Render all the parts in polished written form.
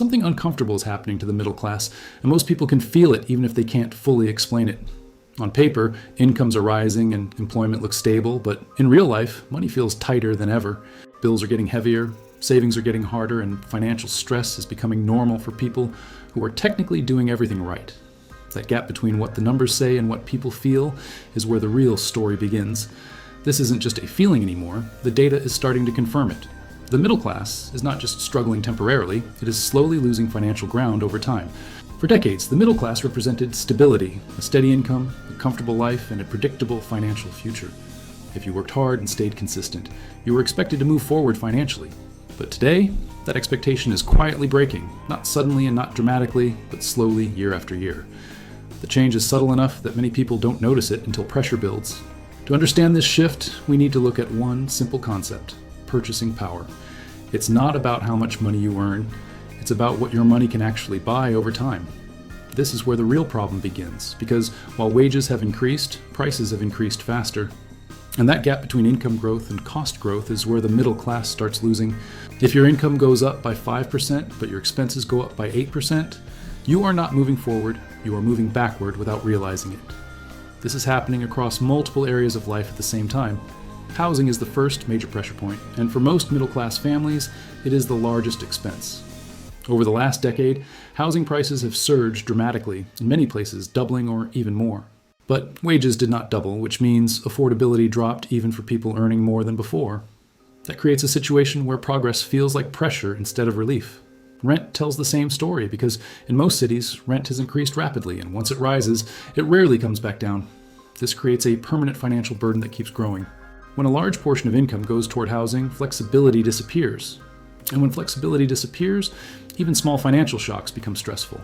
Something uncomfortable is happening to the middle class, and most people can feel it even if they can't fully explain it. On paper, incomes are rising and employment looks stable, but in real life, money feels tighter than ever. Bills are getting heavier, savings are getting harder, and financial stress is becoming normal for people who are technically doing everything right. That gap between what the numbers say and what people feel is where the real story begins. This isn't just a feeling anymore, the data is starting to confirm it. The middle class is not just struggling temporarily, it is slowly losing financial ground over time. For decades, the middle class represented stability, a steady income, a comfortable life, and a predictable financial future. If you worked hard and stayed consistent, you were expected to move forward financially. But today, that expectation is quietly breaking, not suddenly and not dramatically, but slowly year after year. The change is subtle enough that many people don't notice it until pressure builds. To understand this shift, we need to look at one simple concept: purchasing power. It's not about how much money you earn, it's about what your money can actually buy over time. This is where the real problem begins, because while wages have increased, prices have increased faster. And that gap between income growth and cost growth is where the middle class starts losing. If your income goes up by 5%, but your expenses go up by 8%, you are not moving forward, you are moving backward without realizing it. This is happening across multiple areas of life at the same time. Housing is the first major pressure point, and for most middle-class families, it is the largest expense. Over the last decade, housing prices have surged dramatically, in many places doubling or even more. But wages did not double, which means affordability dropped even for people earning more than before. That creates a situation where progress feels like pressure instead of relief. Rent tells the same story because in most cities, rent has increased rapidly, and once it rises, it rarely comes back down. This creates a permanent financial burden that keeps growing. When a large portion of income goes toward housing, flexibility disappears. And when flexibility disappears, even small financial shocks become stressful.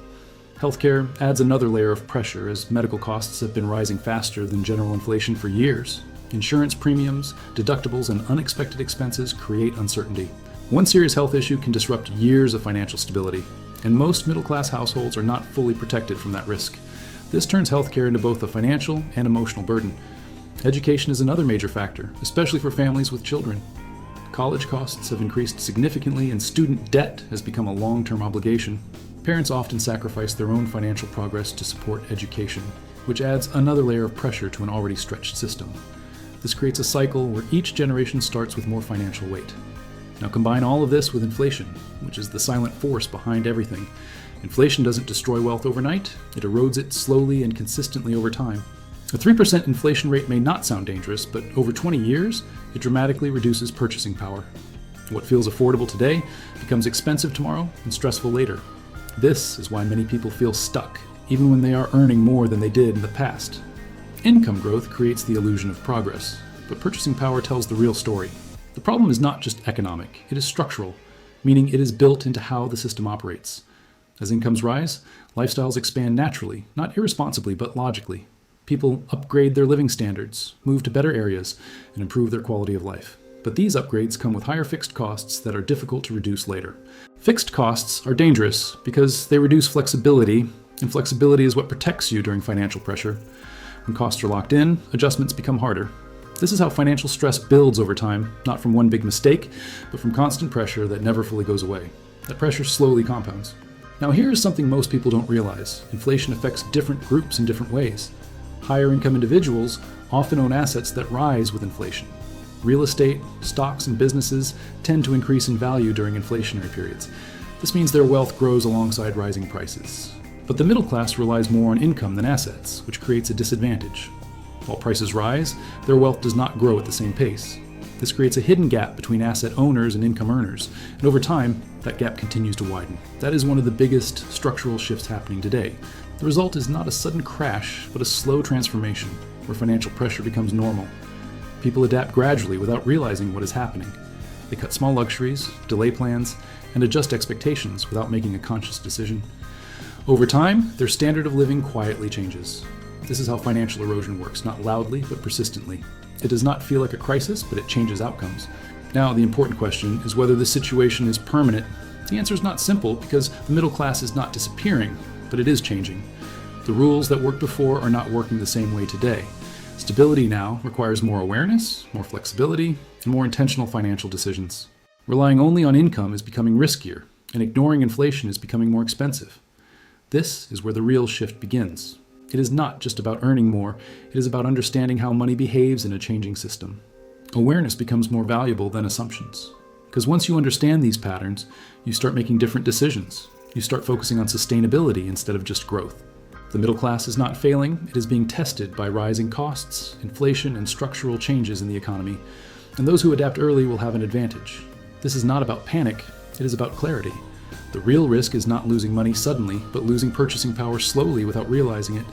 Healthcare adds another layer of pressure as medical costs have been rising faster than general inflation for years. Insurance premiums, deductibles, and unexpected expenses create uncertainty. One serious health issue can disrupt years of financial stability, and most middle-class households are not fully protected from that risk. This turns healthcare into both a financial and emotional burden. Education is another major factor, especially for families with children. College costs have increased significantly, and student debt has become a long-term obligation. Parents often sacrifice their own financial progress to support education, which adds another layer of pressure to an already stretched system. This creates a cycle where each generation starts with more financial weight. Now combine all of this with inflation, which is the silent force behind everything. Inflation doesn't destroy wealth overnight, it erodes it slowly and consistently over time. A 3% inflation rate may not sound dangerous, but over 20 years, it dramatically reduces purchasing power. What feels affordable today becomes expensive tomorrow and stressful later. This is why many people feel stuck, even when they are earning more than they did in the past. Income growth creates the illusion of progress, but purchasing power tells the real story. The problem is not just economic, it is structural, meaning it is built into how the system operates. As incomes rise, lifestyles expand naturally, not irresponsibly, but logically. People upgrade their living standards, move to better areas, and improve their quality of life. But these upgrades come with higher fixed costs that are difficult to reduce later. Fixed costs are dangerous because they reduce flexibility, and flexibility is what protects you during financial pressure. When costs are locked in, adjustments become harder. This is how financial stress builds over time, not from one big mistake, but from constant pressure that never fully goes away. That pressure slowly compounds. Now here is something most people don't realize. Inflation affects different groups in different ways. Higher income individuals often own assets that rise with inflation. Real estate, stocks, and businesses tend to increase in value during inflationary periods. This means their wealth grows alongside rising prices. But the middle class relies more on income than assets, which creates a disadvantage. While prices rise, their wealth does not grow at the same pace. This creates a hidden gap between asset owners and income earners, and over time, that gap continues to widen. That is one of the biggest structural shifts happening today. The result is not a sudden crash, but a slow transformation, where financial pressure becomes normal. People adapt gradually without realizing what is happening. They cut small luxuries, delay plans, and adjust expectations without making a conscious decision. Over time, their standard of living quietly changes. This is how financial erosion works, not loudly, but persistently. It does not feel like a crisis, but it changes outcomes. Now, the important question is whether this situation is permanent. The answer is not simple because the middle class is not disappearing, but it is changing. The rules that worked before are not working the same way today. Stability now requires more awareness, more flexibility, and more intentional financial decisions. Relying only on income is becoming riskier, and ignoring inflation is becoming more expensive. This is where the real shift begins. It is not just about earning more, it is about understanding how money behaves in a changing system. Awareness becomes more valuable than assumptions. Because once you understand these patterns, you start making different decisions. You start focusing on sustainability instead of just growth. The middle class is not failing, it is being tested by rising costs, inflation, and structural changes in the economy. And those who adapt early will have an advantage. This is not about panic, it is about clarity. The real risk is not losing money suddenly, but losing purchasing power slowly without realizing it.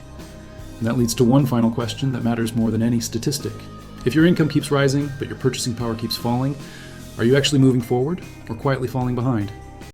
And that leads to one final question that matters more than any statistic. If your income keeps rising, but your purchasing power keeps falling, are you actually moving forward or quietly falling behind?